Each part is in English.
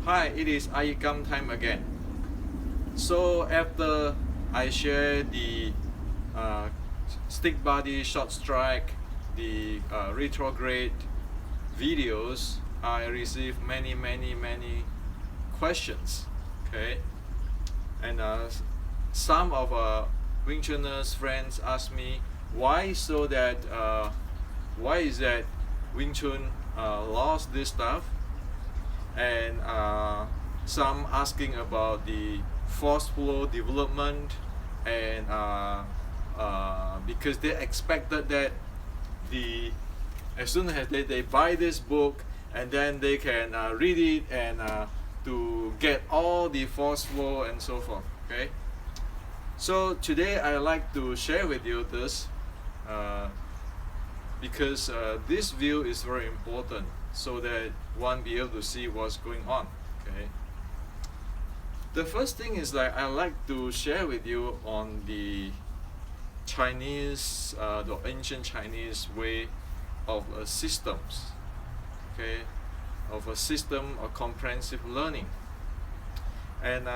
Hi, it is iYikKam time again. So after I share the stick body short strike, the retrograde videos, I received many questions. Okay, and some of Wing Chuners friends asked me why is that Wing Chun lost this stuff, and some asking about the force flow development, and because they expected that as soon as they buy this book, and then they can read it and to get all the force flow and so forth. Okay, so today I like to share with you this because this view is very important, so that one be able to see what's going on. Okay, the first thing is that I like to share with you on the Chinese, the ancient Chinese way of systems. Okay, of a system of comprehensive learning, and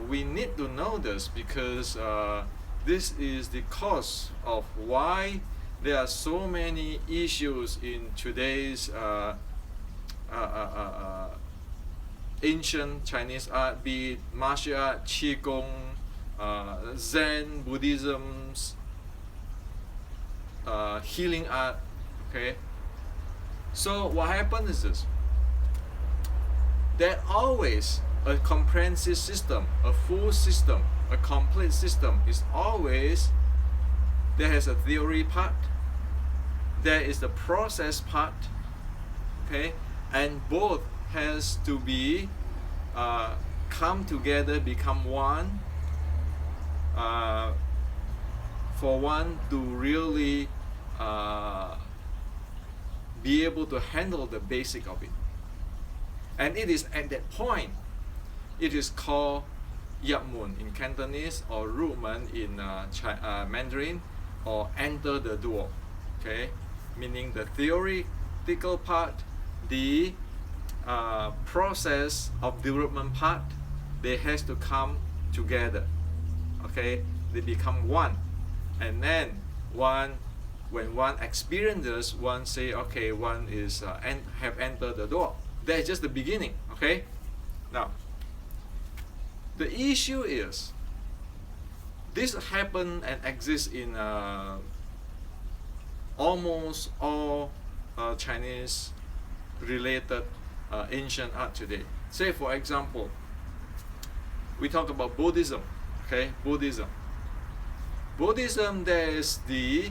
we need to know this because this is the cause of why there are so many issues in today's ancient Chinese art, be it martial art, qigong, Zen, Buddhism's, healing art. Okay, so what happens is this: that always a comprehensive system, a full system, a complete system is always there has a theory part, there is the process part. Okay, and both has to be come together, become one, for one to really be able to handle the basic of it. And it is at that point it is called Yapmun in Cantonese, or Rumen in Mandarin, or enter the door. Okay, meaning the theoretical part, the process of development part, they has to come together. Okay, they become one, and then when one experiences, one say, okay, one is have entered the door. That's just the beginning. Okay, now the issue is this happen and exists in almost all Chinese related ancient art today. Say for example, we talk about Buddhism. Okay, Buddhism, there is the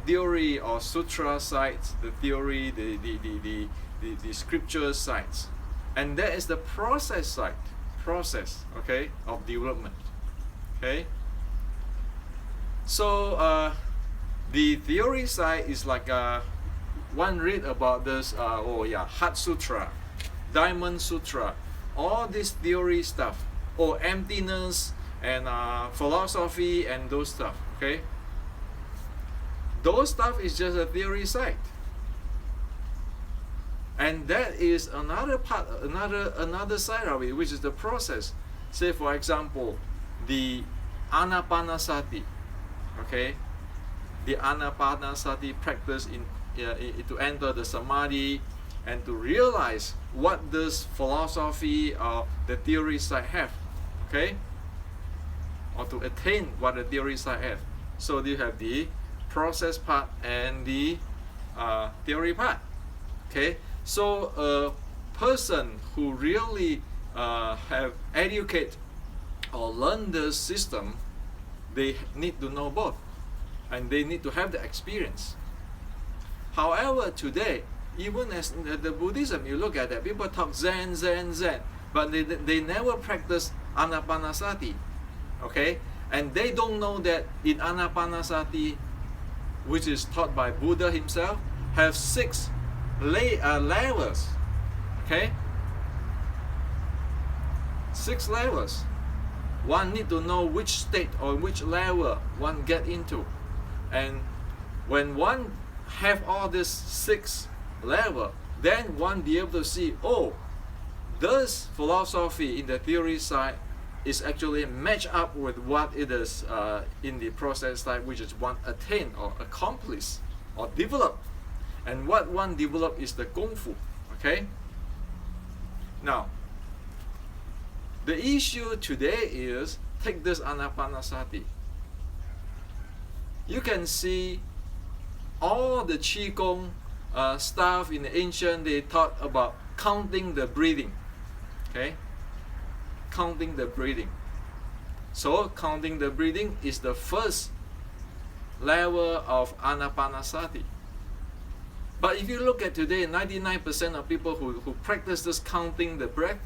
theory or sutra sites, the theory, the scripture sites, and there is the process side, okay, of development. Okay, so the theory side is like one read about this Heart Sutra, Diamond Sutra, all this theory stuff, or emptiness and philosophy and those stuff. Okay, those stuff is just a theory side, and that is another part, another side of it, which is the process. Say for example, the Anapanasati. Okay, the Anapanasati practice to enter the samadhi and to realize what this philosophy or the theory side have. Okay, or to attain what the theory side have. So you have the process part and the theory part. Okay, so a person who really have educate or learn the system, they need to know both, and they need to have the experience. However, today, even as the Buddhism, you look at that, people talk Zen, but they never practice Anapanasati. Okay, and they don't know that in Anapanasati, which is taught by Buddha himself, have 6 levels. Okay, 6 levels. One need to know which state or which level one get into, and when one have all these 6 level, then one be able to see, oh, this philosophy in the theory side is actually match up with what it is in the process side, which is one attain or accomplish or develop. And what one develop is the Gongfu. Okay? Now, the issue today is, take this Anapanasati. You can see all the Qigong stuff in the ancient, they taught about counting the breathing. Okay? Counting the breathing. So, counting the breathing is the first level of Anapanasati. But if you look at today, 99% of people who practice this counting the breath,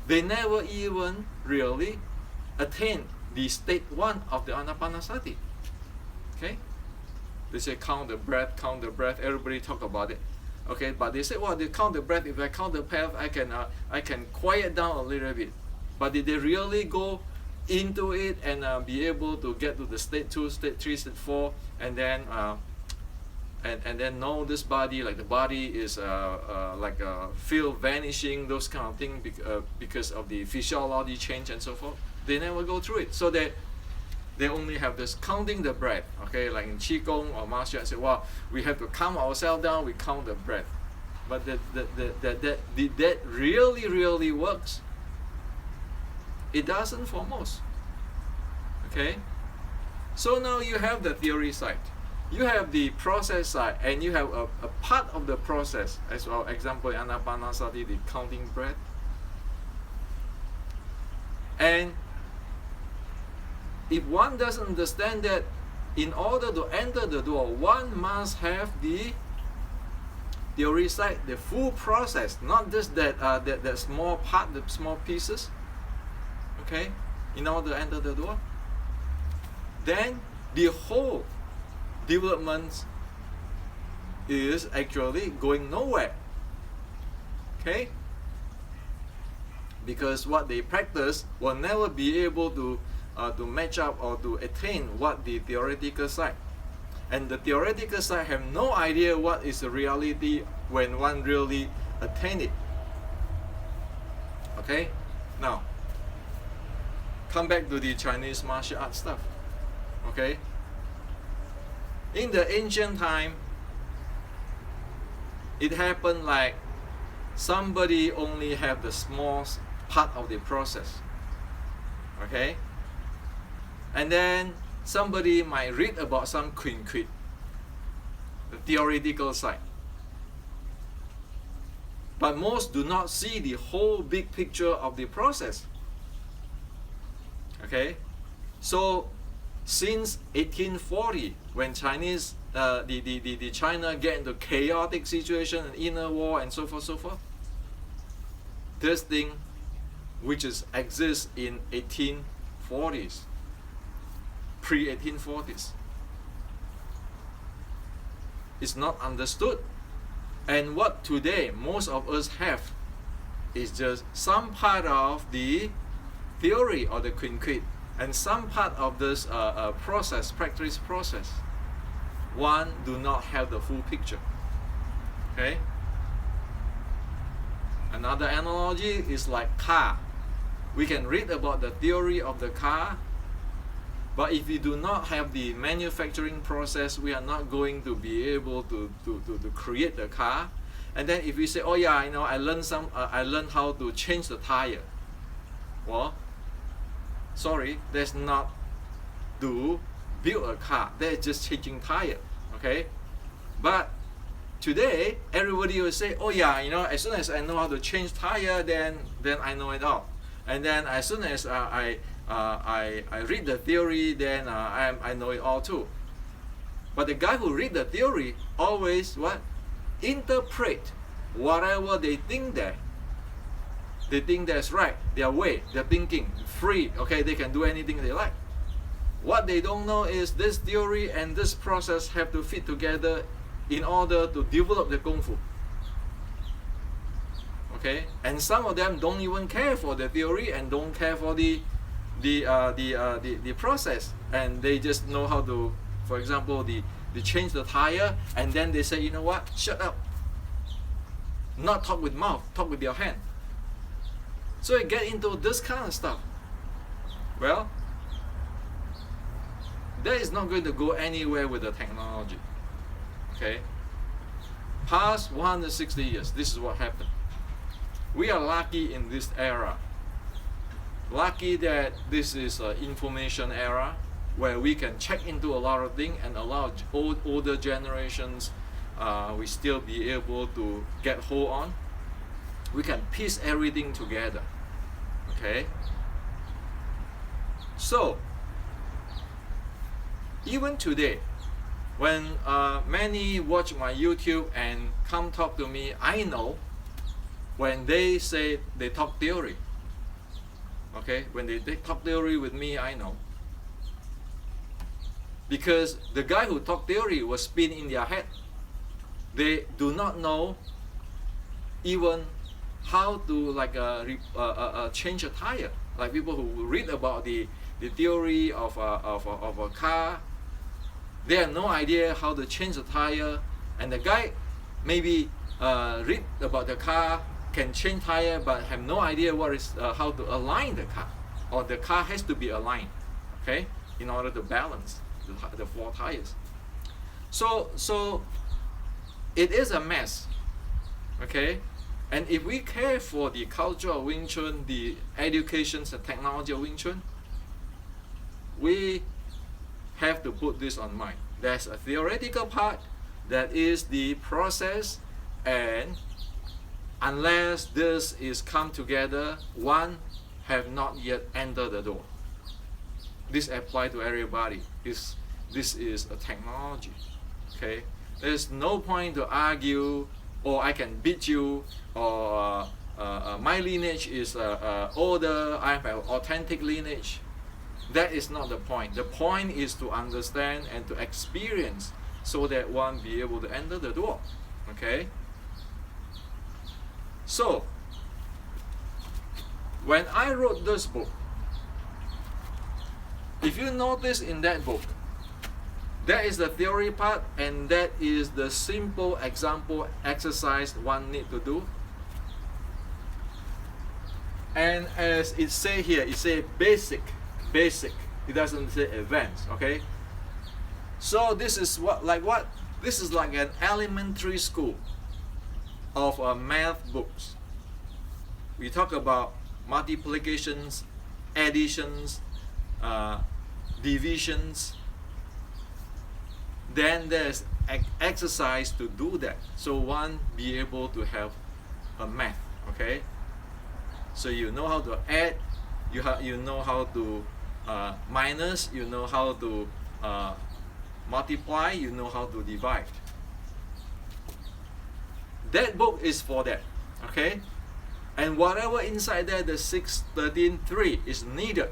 they never even really attain the state 1 of the Anapanasati. Okay? They say count the breath, everybody talk about it. Okay, but they say, well, they count the breath, if I count the breath, I can quiet down a little bit. But did they really go into it and be able to get to the state 2, state 3, state 4, and then and then know this body, like the body is like feel vanishing, those kind of things because of the physiology change and so forth? They never go through it. So they only have this counting the breath. Okay, like in Qigong or martial arts, say, well, we have to calm ourselves down, we count the breath. But did that really works? It doesn't for most. Okay? So now you have the theory side. You have the process side, and you have a part of the process as well. Example, Anapanasati, the counting breath. And if one doesn't understand that, in order to enter the door, one must have the theory side, the full process, not just that small part, the small pieces. Okay, in order to enter the door, then the whole development is actually going nowhere. Okay, because what they practice will never be able to match up or to attain what the theoretical side, and the theoretical side have no idea what is the reality when one really attain it. Okay, now come back to the Chinese martial arts stuff. Okay, in the ancient time, it happened like somebody only have the small part of the process. Okay, and then somebody might read about some quid, the theoretical side. But most do not see the whole big picture of the process. Okay, so since 1840, when Chinese, the China get into chaotic situation and inner war and so forth, this thing, which exists in 1840s, pre-1840s, is not understood. And what today most of us have is just some part of the theory or the quid, and some part of this practice process. One do not have the full picture. Okay. Another analogy is like car. We can read about the theory of the car, but if we do not have the manufacturing process, we are not going to be able to create the car. And then if we say, oh yeah, I learned how to change the tire. Well, sorry, that's not to build a car. That's just changing tire. Okay, but today everybody will say, oh yeah, as soon as I know how to change tire, then I know it all. And then as soon as I read the theory, then I know it all too. But the guy who read the theory always what? Interpret whatever they think that. They think that's right, their way, their thinking, free, okay, they can do anything they like. What they don't know is this theory and this process have to fit together in order to develop the Kung Fu. Okay, and some of them don't even care for the theory and don't care for the process, and they just know how to, for example, they change the tire, and then they say, you know what, shut up. Not talk with mouth, talk with your hand. So you get into this kind of stuff. Well, that is not going to go anywhere with the technology. Okay? Past 160 years, this is what happened. We are lucky in this era. Lucky that this is an information era where we can check into a lot of things and allow older generations we still be able to get hold on. We can piece everything together. Okay? So, even today, when many watch my YouTube and come talk to me, I know when they say they talk theory. Okay? When they talk theory with me, I know. Because the guy who talk theory was spin in their head. They do not know even how to change a tire. Like people who read about the theory of a car, they have no idea how to change the tire. And the guy maybe read about the car, can change tire, but have no idea what is how to align the car, or the car has to be aligned, okay, in order to balance the four tires. So it is a mess, okay. And if we care for the culture of Wing Chun, the education and technology of Wing Chun, we have to put this on mind. There's a theoretical part that is the process, and unless this is come together, one have not yet entered the door. This applies to everybody. This is a technology, okay. There's no point to argue, or I can beat you, or my lineage is older, I have an authentic lineage. That is not the point. The point is to understand and to experience so that one be able to enter the door. Okay? So, when I wrote this book, if you notice in that book, that is the theory part, and that is the simple example exercise one need to do. And as it say here, it say basic. It doesn't say advanced. Okay. So this is what? This is like an elementary school of math books. We talk about multiplications, additions, divisions. Then there's exercise to do that, so one be able to have a math. Okay. So you know how to add, you know how to minus, you know how to multiply, you know how to divide. That book is for that. Okay. And whatever inside there, the 6, 13, 3 is needed.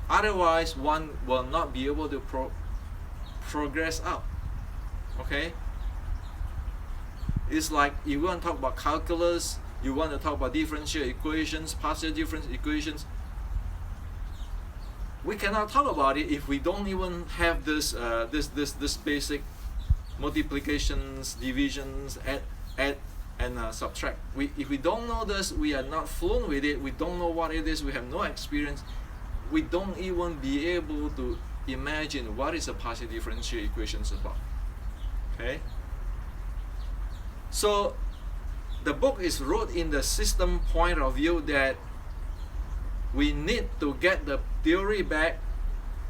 Otherwise, one will not be able to progress out. Okay. It's like you want to talk about calculus, you want to talk about differential equations, partial difference equations. We cannot talk about it if we don't even have this this basic multiplications, divisions, add and subtract. If we don't know this, we are not fluent with it. We don't know what it is. We have no experience. We don't even be able to imagine what is a partial differential equations about. Okay. So the book is wrote in the system point of view that we need to get the theory back,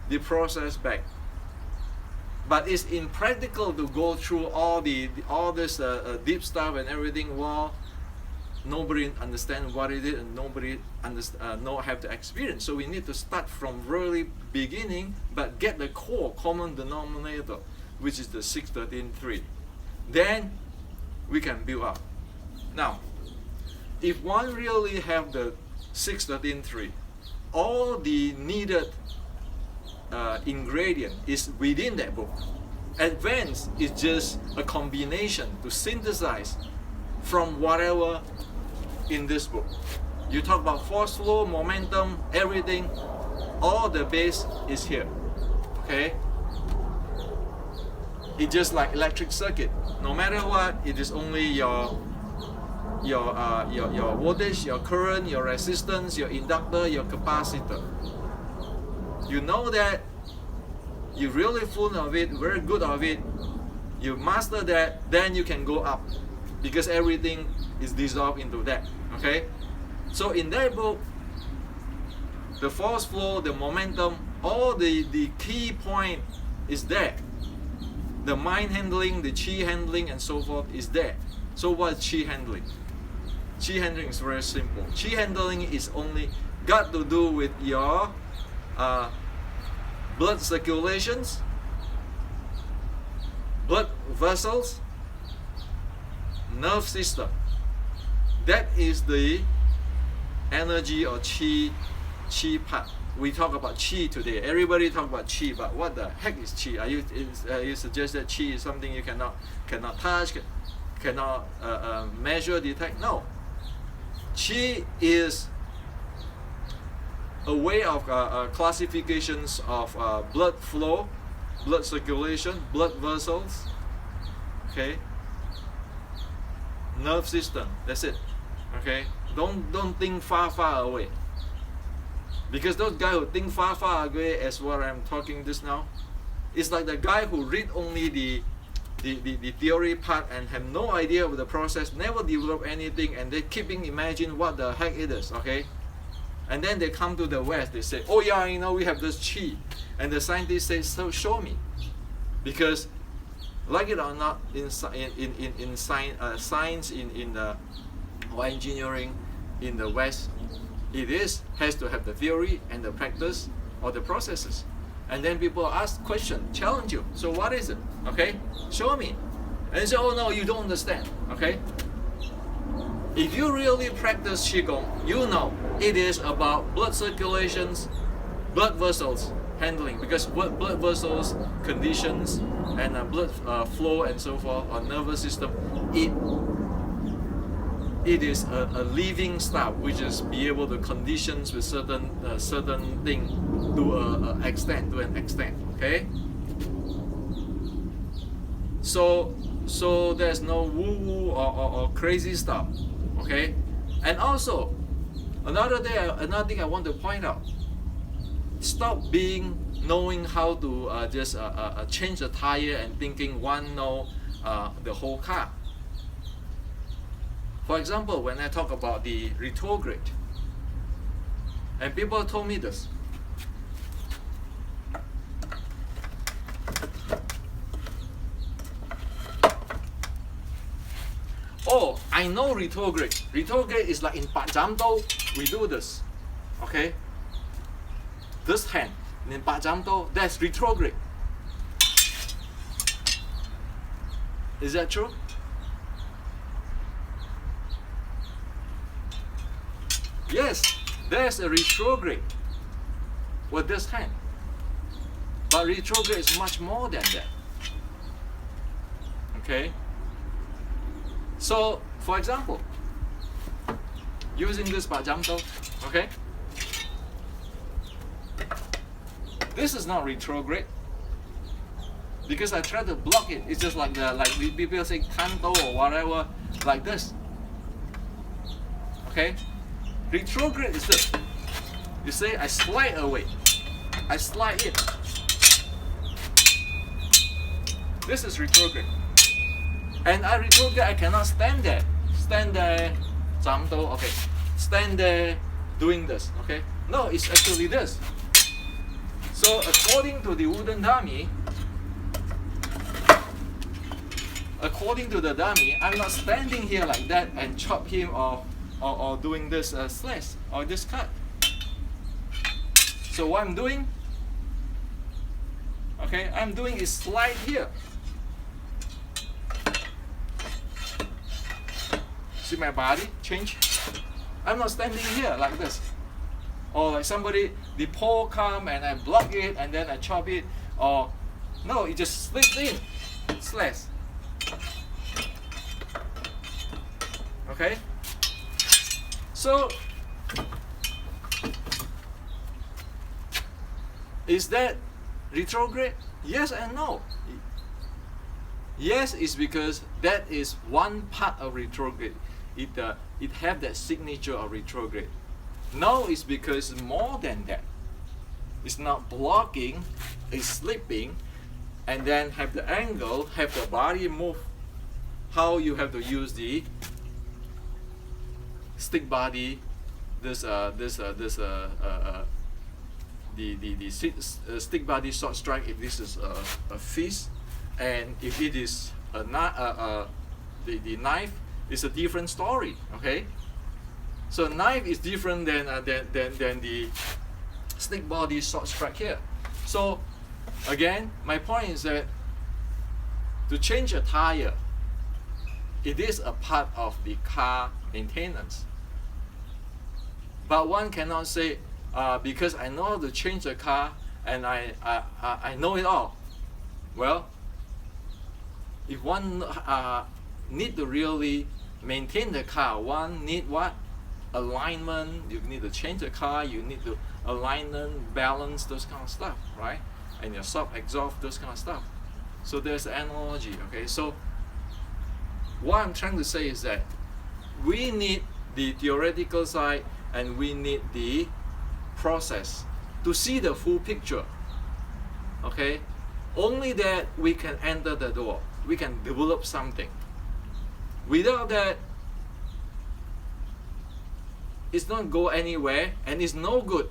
the process back. But it's impractical to go through all this deep stuff and everything. Well, nobody understand what it is, and nobody have the experience. So we need to start from really beginning, but get the core common denominator, which is the 6, 13, 3. Then we can build up. Now, if one really have the 6, 13, 3, all the needed ingredient is within that book. Advanced is just a combination to synthesize from whatever in this book. You talk about force flow, momentum, everything, all the base is here. Okay? It's just like electric circuit. No matter what, it is only your your voltage, your current, your resistance, your inductor, your capacitor. You know that, you're really full of it, very good of it, you master that, then you can go up, because everything is dissolved into that. Okay, so in that book, the force flow, the momentum, all the key point is there. The mind handling, the chi handling, and so forth is there. So what's chi handling? Chi handling is very simple. Chi handling is only got to do with your blood circulations, blood vessels, nerve system. That is the energy or chi part. We talk about chi today. Everybody talk about chi, but what the heck is chi? Are you suggest that chi is something you cannot touch, cannot measure, detect? No. Chi is a way of classifications of blood flow, blood circulation, blood vessels, okay, nerve system. That's it. Okay, don't think far away, because those guys who think far away, as what I'm talking just now, it's like the guy who read only the theory part and have no idea of the process, never develop anything, and they keeping imagine what the heck it is. Okay, and then they come to the West, they say, oh yeah, we have this chi, and the scientist says, so show me, because like it or not, in science, in the or engineering in the West, it has to have the theory and the practice or the processes. And then people ask questions, challenge you. So what is it? Okay, show me. And you say, oh no, you don't understand. Okay. If you really practice Qigong, you know it is about blood circulations, blood vessels handling, because blood vessels conditions and blood flow and so forth, or nervous system, it is a living stuff, which is be able to conditions with certain thing to an extent. Okay. So there's no woo or crazy stuff. Okay. And also another thing I want to point out: stop knowing how to just change the tire and thinking one know the whole car. For example, when I talk about the retrograde, and people told me this, oh, I know retrograde. Retrograde is like in Pak Jam Do, we do this. Okay? This hand, in Pak Jam Do, that's retrograde. Is that true? Yes, there's a retrograde with this hand. But retrograde is much more than that. Okay? So, for example, using this Pak Jam Do, okay? This is not retrograde, because I try to block it. It's just like people say Kanto or whatever, like this. Okay? Retrograde is this. You say, I slide away. I slide it. This is retrograde. And I retrograde, I cannot stand there. Stand there, Zamdo, okay. Stand there, doing this, okay. No, it's actually this. So according to the wooden dummy, I'm not standing here like that and chop him or doing this slash or this cut. So what I'm doing, okay, I'm doing is slide here. See my body change? I'm not standing here like this. Or like somebody, the pole come and I block it and then I chop it. Or no, it just slips in, slash. Okay? So, is that retrograde? Yes and no. Yes, is because that is one part of retrograde. it have that signature of retrograde. No, it's because it's more than that. It's not blocking, it's slipping, and then have the angle, have the body move. How you have to use the stick body, the stick body short strike if this is a fist, and if it is the knife, is a different story. Okay, so knife is different than the stick body short strike here. So again, my point is that to change a tire, it is a part of the car maintenance. But one cannot say, because I know how to change the car and I know it all. Well, if one need to really maintain the car, one need what? Alignment. You need to change the car, you need to alignment, balance, those kind of stuff, right? And your sub exhaust, those kind of stuff. So there's an analogy. Okay, so what I'm trying to say is that we need the theoretical side and we need the process to see the full picture. Okay, only that we can enter the door, we can develop something. Without that, it's not go anywhere, and it's no good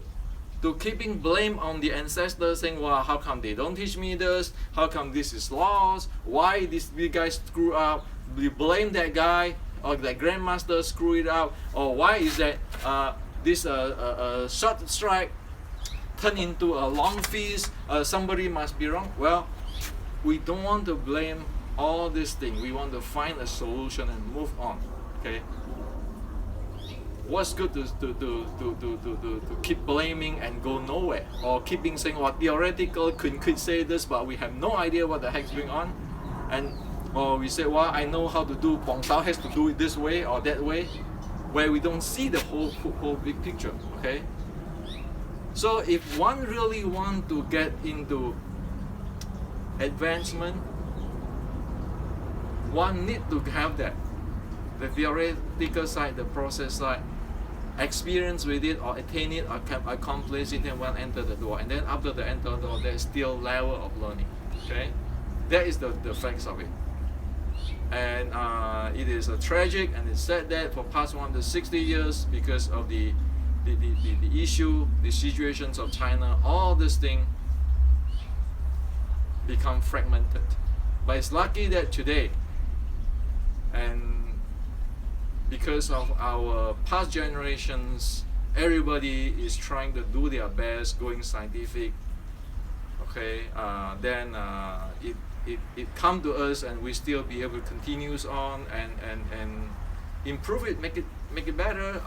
to keeping blame on the ancestors, saying, well, how come they don't teach me this, how come this is lost, why this big guy screw up, you blame that guy or that grandmaster screw it up, or why is that this short strike turn into a long fist, somebody must be wrong. Well, we don't want to blame all these things. We want to find a solution and move on. Okay, what's good to keep blaming and go nowhere, or keeping saying, well, theoretical could say this, but we have no idea what the heck's going on, and or we say, well, I know how to do, Bong Tao has to do it this way or that way, where we don't see the whole big picture. Okay, so if one really want to get into advancement, one need to have that, the theoretical side, the process side, experience with it or attain it or accomplish it, and one enter the door, and then after the enter the door, there's still level of learning. Okay, that is the facts of it. And it is a tragic and it's sad that for past 160 years, because of the issue, the situations of China, all this thing become fragmented. But it's lucky that today, and because of our past generations, everybody is trying to do their best, going scientific. Okay, then it come to us, and we still be able to continue on and improve it, make it better,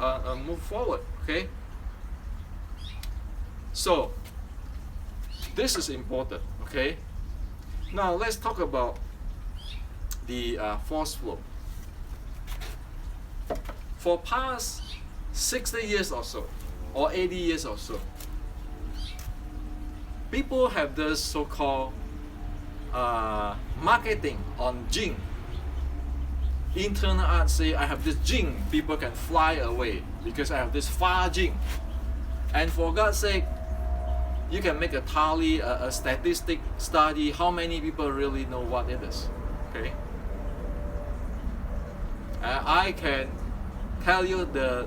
move forward. Okay, so this is important. Okay, now let's talk about the force flow. For past 60 years or so, or 80 years or so, people have this so-called marketing on Jing. Internal art say, I have this Jing, people can fly away because I have this far Jing. And for God's sake, you can make a tally, a statistic study, how many people really know what it is. Okay, I can tell you the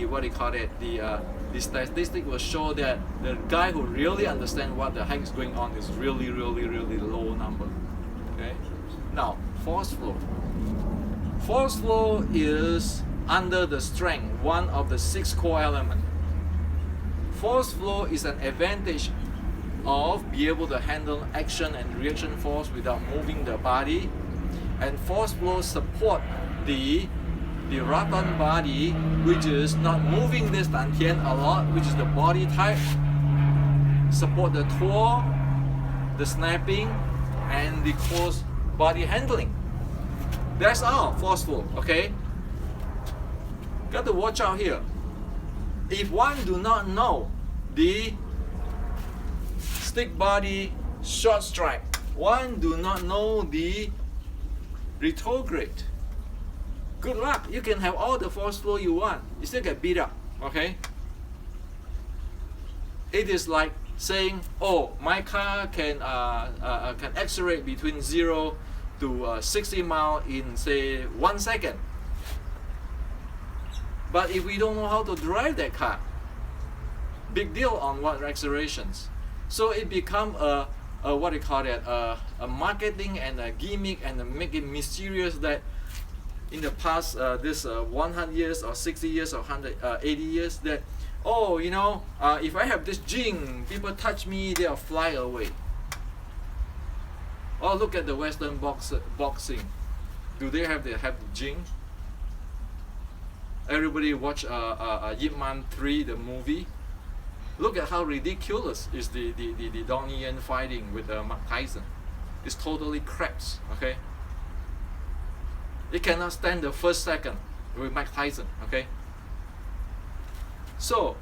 what do you call it, the statistic will show that the guy who really understands what the heck is going on is really low number. Okay, now force flow. Force flow is under the strength, one of the 6 core elements. Force flow is an advantage of be able to handle action and reaction force without moving the body, and force flow support the rattan body, which is not moving this dantian a lot, which is the body type, support the twirl, the snapping, and the close body handling. That's all force flow. Okay, got to watch out here. If one do not know the stick body short strike, one do not know the retrograde, good luck. You can have all the force flow you want. You still get beat up. Okay? It is like saying, oh, my car can accelerate between 0 to 60 miles in, say, 1 second. But if we don't know how to drive that car, big deal on what accelerations. So it become a what do you call that, a marketing and a gimmick, and make it mysterious that in the past this 100 years or 60 years or 180 years, that, oh, you know, if I have this jing, people touch me, they'll fly away. Oh, look at the Western boxing. Do they have the jing? Everybody watch iYikKam 3, the movie. Look at how ridiculous is the Donnie Yen fighting with Mike Tyson. It's totally craps, okay? It cannot stand the first second with Mike Tyson, okay? So,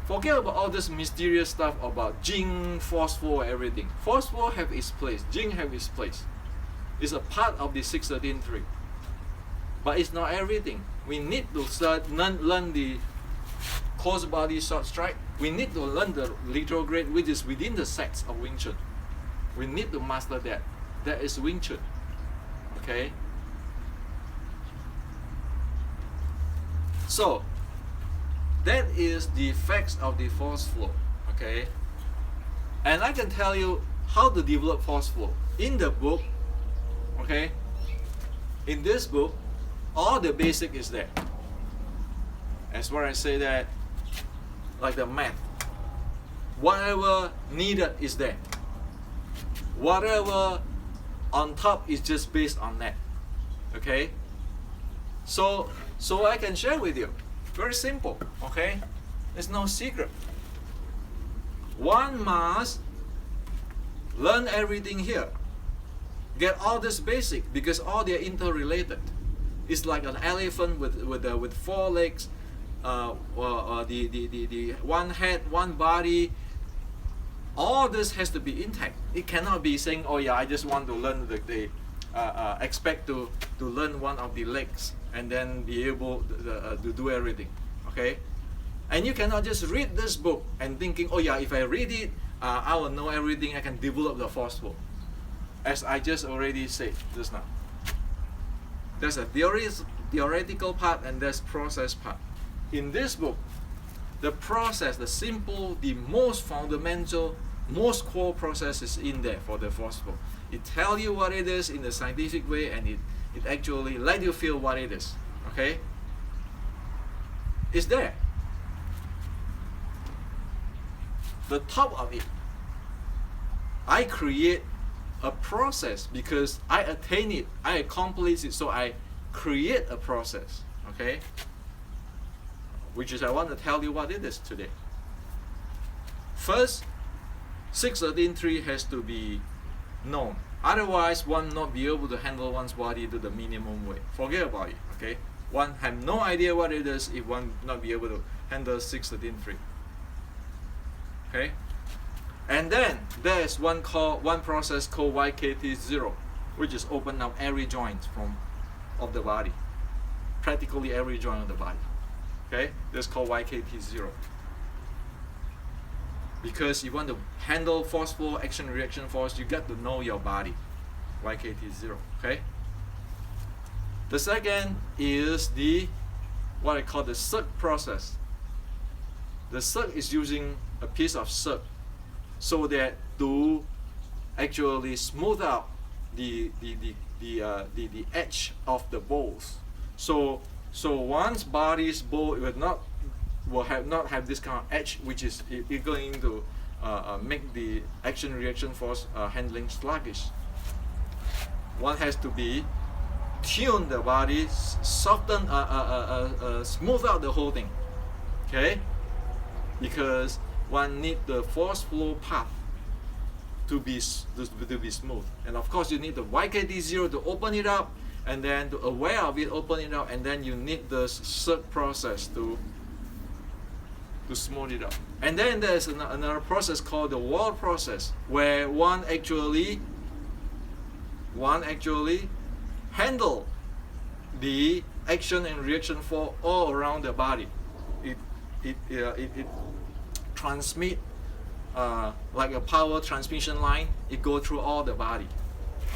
forget about all this mysterious stuff about Jing, force flow, everything. Force flow have its place, Jing have its place. It's a part of the 613.3. But it's not everything. We need to learn the close body short strike. We need to learn the retrograde, which is within the sets of Wing Chun. We need to master that. That is Wing Chun. Okay? So, that is the effects of the force flow. Okay? And I can tell you how to develop force flow. In the book, okay? In this book, all the basic is there. As where I say that, like the math, whatever needed is there. Whatever on top is just based on that. Okay? So I can share with you. Very simple. Okay? There's no secret. One must learn everything here. Get all this basic, because all they are interrelated. It's like an elephant with 4 legs, the one head, one body. All this has to be intact. It cannot be saying, oh yeah, I just want to learn expect to learn one of the legs and then be able to do everything. Okay? And you cannot just read this book and thinking, oh yeah, if I read it, I will know everything, I can develop the force flow. As I just already said just now. There's a theoretical part and there's process part. In this book, the process, the simple, the most fundamental, most core process is in there for the force flow. It tells you what it is in a scientific way, and it actually let you feel what it is. Okay? It's there. The top of it, I create a process because I attain it, I accomplish it, so I create a process. Okay? Which is I want to tell you what it is today. First, 613.3 has to be known. Otherwise, one not be able to handle one's body to the minimum way. Forget about it. Okay? One have no idea what it is if one not be able to handle 613.3. Okay? And then there's one process called YKT0, which is open up every joint of the body, practically every joint of the body. Okay, that's called YKT0. Because you want to handle force flow, action, reaction force, you got to know your body. YKT0. Okay. The second is what I call the silk process. The silk is using a piece of silk so that to actually smooth out the edge of the bowls. So one's body's bowl will not have this kind of edge, which is going to make the action reaction force handling sluggish. One has to be tune the body, soften, smooth out the whole thing. Okay, because one need the force flow path to be smooth, and of course you need the YKT0 to open it up, and then to aware of it, open it up, and then you need the silk process to smooth it up. And then there's another process called the wall process, where one actually handle the action and reaction force all around the body. It transmit like a power transmission line. It go through all the body,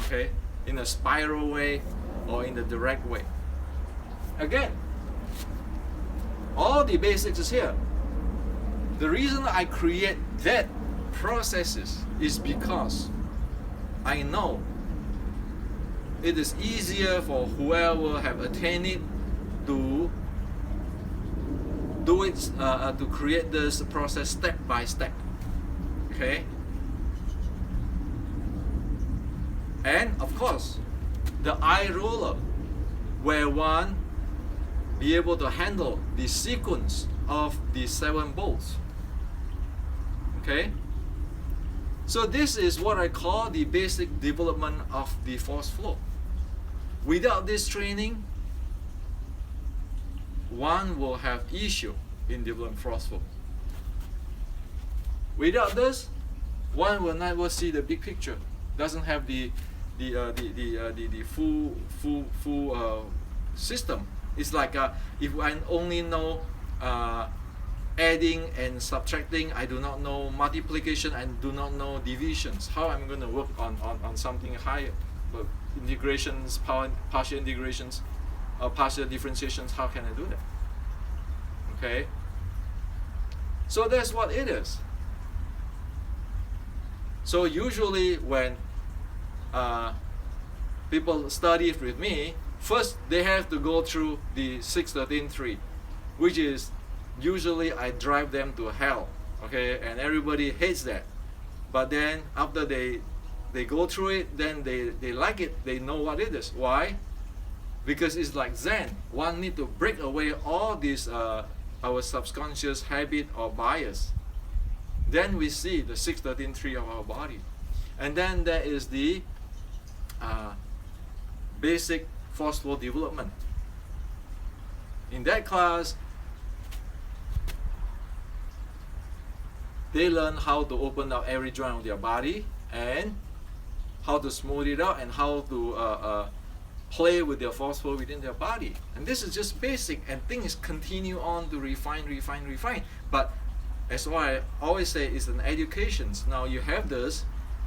okay, in a spiral way or in the direct way. Again, all the basics is here. The reason I create that processes is because I know it is easier for whoever have attained it to do it, to create this process step by step. Okay, and of course the eye ruler, where one be able to handle the sequence of the 7 bolts. Okay, so this is what I call the basic development of the force flow. Without this training, one will have issue in developing force flow. Without this, one will never see the big picture. Doesn't have the full system. It's like if I only know adding and subtracting, I do not know multiplication and do not know divisions. How am I going to work on something higher? But integrations, partial integrations, partial differentiations, how can I do that? Okay, so that's what it is. So usually when people study with me, first they have to go through the 6-13-3, which is usually I drive them to hell, okay, and everybody hates that. But then after they go through it, then they like it, they know what it is. Why? Because it's like Zen. One need to break away all these our subconscious habit or bias. Then we see the 6-13-3 of our body, and then there is the basic force flow development. In that class, they learn how to open up every joint of their body and how to smooth it out and how to play with their force flow within their body. And this is just basic, and things continue on to refine. But as what I always say, it's an education. Now you have this,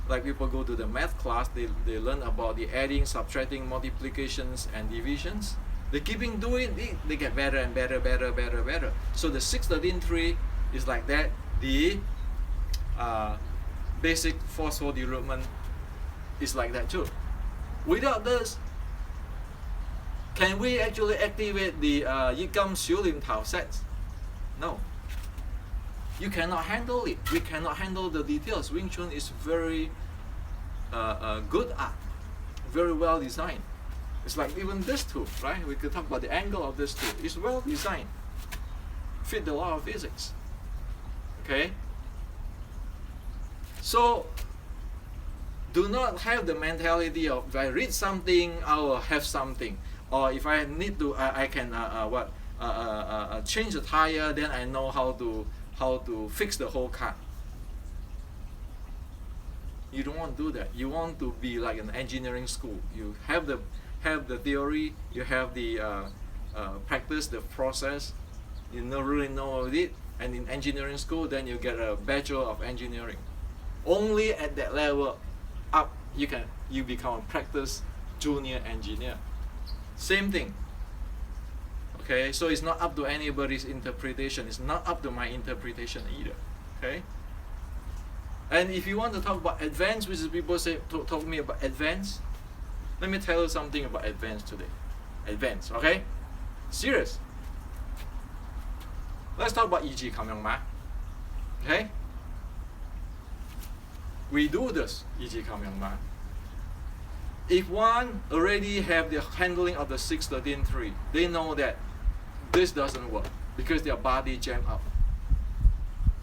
like people go to the math class, they learn about the adding, subtracting, multiplications and divisions. They keeping doing it, they get better and better. So the 6-13-3 is like that. The basic force flow development is like that too. Without this, can we actually activate the iYikKam Xiu Lim Tao sets? No. You cannot handle it. We cannot handle the details. Wing Chun is very good art, very well designed. It's like even this tool, right? We could talk about the angle of this tool. It's well designed, fit the law of physics. Okay. So do not have the mentality of if I read something, I will have something, or if I need to, I can change the tire, then I know how to fix the whole car. You don't want to do that. You want to be like an engineering school. You have the theory, you have the practice, the process. You really know it, and in engineering school, then you get a Bachelor of Engineering. Only at that level up, you become a practice junior engineer. Same thing. Okay, so it's not up to anybody's interpretation. It's not up to my interpretation either. Okay. And if you want to talk about advanced, which is people say talk to me about advanced, let me tell you something about advanced today. Advanced, okay? Serious. Let's talk about iYikKam. Okay? We do this iYikKam. If one already have the handling of the 6-13-3, they know that this doesn't work because their body jam up.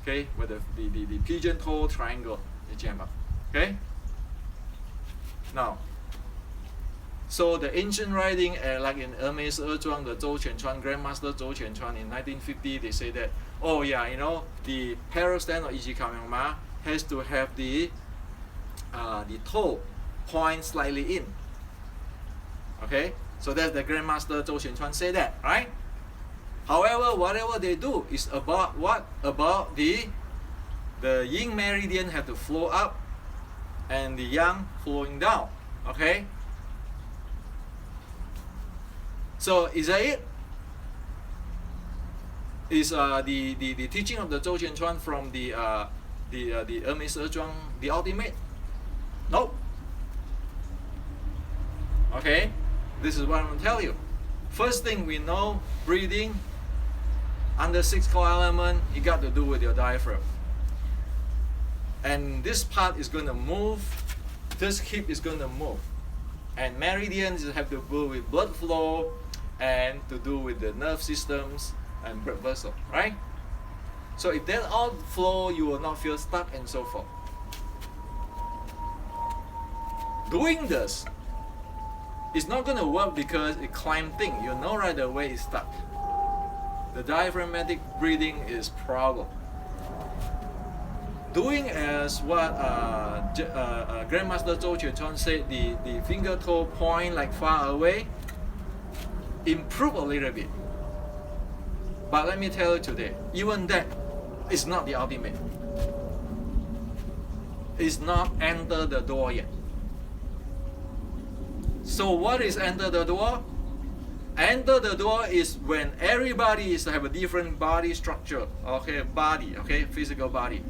Okay, with the pigeon toe triangle, they jam up. Okay. Now, so the ancient writing, like in Hermes Zhuang, the Zhou Qianchuan, Grandmaster Zhou Qianchuan in 1950, they say that, oh yeah, the parallel stand of iYikKam has to have the toe point slightly in. Okay, So that's the Grandmaster Zhou Xuanchuan say that, right? However, whatever they do is about what? About the yin meridian have to flow up and the yang flowing down. Okay? So is that it? Is the teaching of the Zhou Xuanchuan from the Hermes Zhuang the ultimate? Nope. Okay? This is what I'm going to tell you. First thing we know, breathing under 6 core element, it got to do with your diaphragm. And this part is going to move, this hip is going to move. And meridians have to do with blood flow and to do with the nerve systems and blood vessel, right? So if that all flow, you will not feel stuck and so forth. Doing this is not going to work because it climb thing. You know right away it's stuck. The diaphragmatic breathing is problem. Doing as what Grandmaster Zhou Xuanchuan said, the finger toe point like far away, improve a little bit. But let me tell you today, even that is not the ultimate. It's not enter the door yet. So what is enter the door? Enter the door is when everybody is have a different body structure, okay, physical body.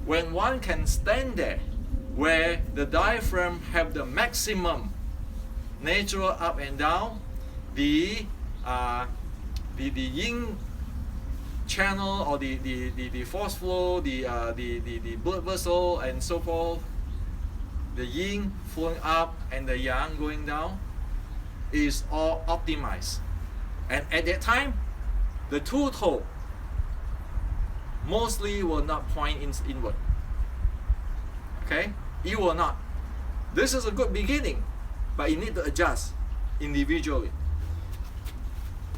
When one can stand there, where the diaphragm have the maximum natural up and down, the yin channel or the force flow, the blood vessel and so forth, the yin flowing up and the yang going down, is all optimized. And at that time, the two toe mostly will not point inward. Okay? It will not. This is a good beginning, but you need to adjust individually.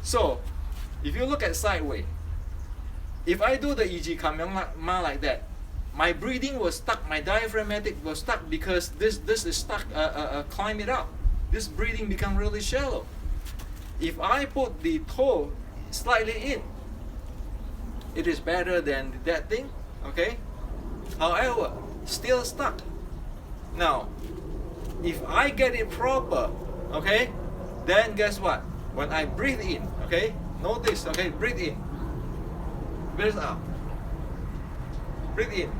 So, if you look at sideways, if I do the iYikKam like that, my breathing was stuck, my diaphragmatic was stuck because this is stuck, climb it up. This breathing become really shallow. If I put the toe slightly in, it is better than that thing, okay? However, still stuck. Now, if I get it proper, okay, then guess what? When I breathe in, okay, notice, okay, breathe in, breathe out, breathe in,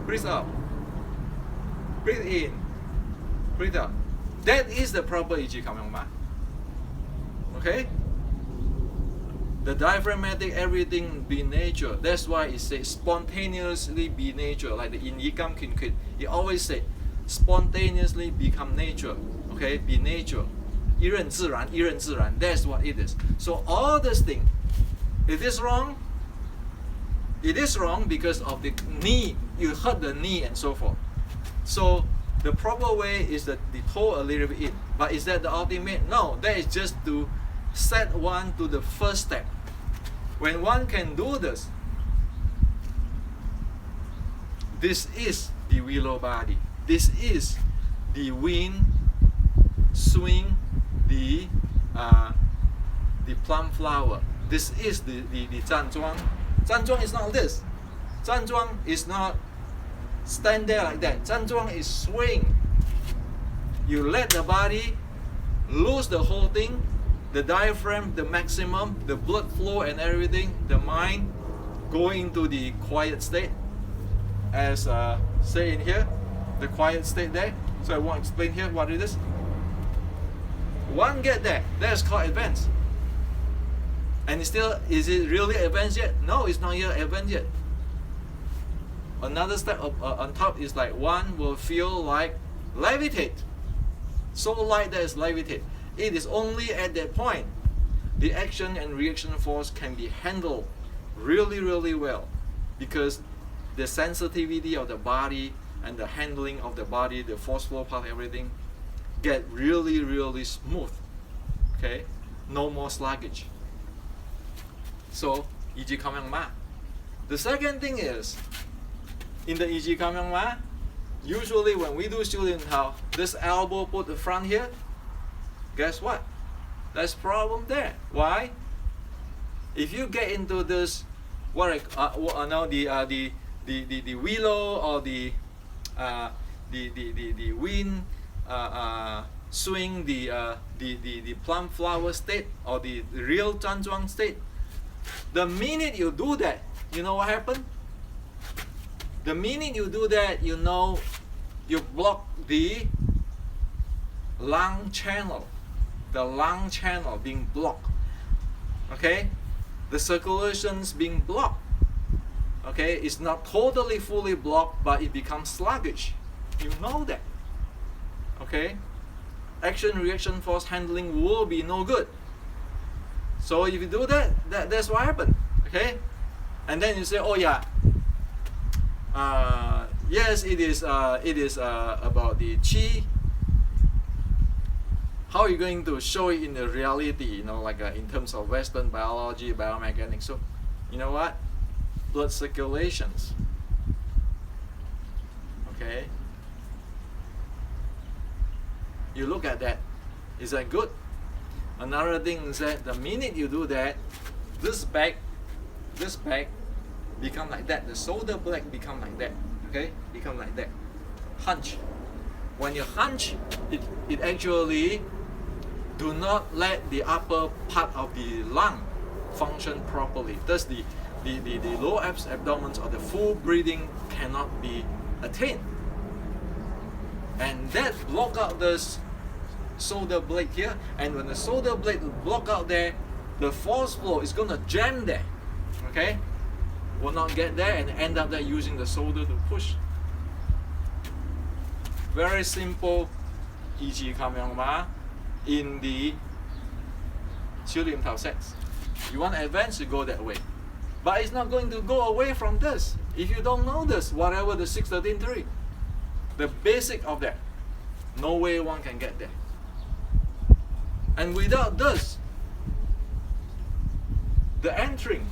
breathe out, breathe in, breathe out. That is the proper iYikKam. Okay? The diaphragmatic everything be nature. That's why it says spontaneously be nature. Like the iYikKam Kin, it always say spontaneously become nature. Okay? Be nature. 一任自然, 一任自然. That's what it is. So all this thing, it is wrong. It is wrong because of the knee. You hurt the knee and so forth. So the proper way is that the toe a little bit in. But is that the ultimate? No, that is just to set one to the first step. When one can do this, this is the willow body. This is the wind swing the plum flower. This is the Zhanzhuang. Zhanzhuang is not this. Zhanzhuang is not stand there like that. Zhanzhuang is swing. You let the body lose the whole thing, the diaphragm, the maximum, the blood flow and everything, the mind go into the quiet state, as say in here, the quiet state there. So I want to explain here what it is. One get there, that's called advanced. And it's still, is it really advanced yet? No, it's not yet advanced yet. Another step on top is like one will feel like levitate. So light that is levitate. It is only at that point the action and reaction force can be handled really, really well, because the sensitivity of the body and the handling of the body, the force flow part, everything get really, really smooth. Okay, no more sluggish. So iYikKam. The second thing is, in the iYikKam, usually when we do Xiulin Tao, this elbow put the front here, guess what? There's problem there. Why? If you get into this, now the willow or the wind swing the plum flower state or the real Zhanzhuang state, the minute you do that, you know what happened? The minute you do that, you know you block the lung channel. The lung channel being blocked. Okay? The circulation's being blocked. Okay? It's not totally fully blocked, but it becomes sluggish. You know that. Okay? Action-reaction force handling will be no good. So if you do that, that's what happened. Okay? And then you say, oh yeah, yes, it is about the qi. How are you going to show it in the reality, you know, like in terms of Western biology, biomechanics? So, you know what? Blood circulations. Okay? You look at that. Is that good? Another thing is that the minute you do that, this back become like that. The shoulder blade become like that. Okay? Become like that. Hunch. When you hunch, it actually do not let the upper part of the lung function properly. Thus the lower abdomen or the full breathing cannot be attained. And that block out this shoulder blade here, and when the shoulder blade block out there, the force flow is gonna jam there. Okay? Will not get there and end up there using the shoulder to push. Very simple iYikKam in the 修炼套 sets. You want to advance, you go that way. But it's not going to go away from this. If you don't know this, whatever the 613.3, the basic of that, no way one can get there. And without this, the entering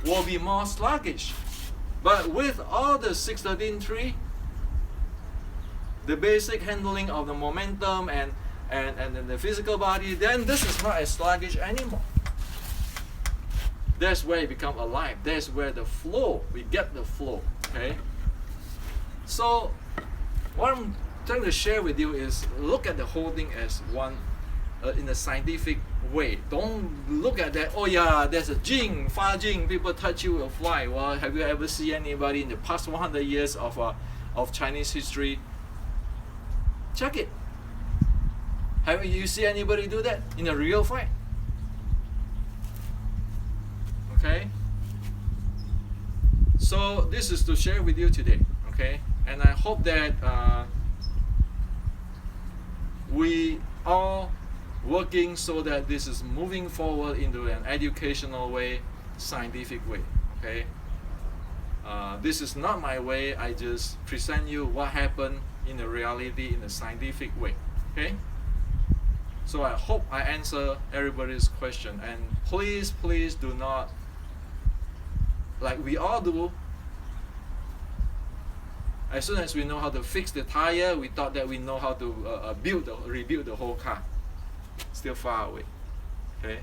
will be more sluggish. But with all the 613.3, the basic handling of the momentum and the physical body, then this is not as sluggish anymore. That's where it becomes alive. That's where the flow, we get the flow. Okay? So what I'm trying to share with you is look at the whole thing as one in a scientific way. Don't look at that, oh yeah, there's a jing, fa jing, people touch you will fly. Well, have you ever seen anybody in the past 100 years of Chinese history? Check it. Have you seen anybody do that in a real fight? Okay? So this is to share with you today. Okay? And I hope that we are working so that this is moving forward into an educational way, scientific way. Okay? This is not my way. I just present you what happened in the reality in a scientific way. Okay? So I hope I answer everybody's question, and please do not, like we all do, as soon as we know how to fix the tire, we thought that we know how to rebuild the whole car. Still far away. Okay?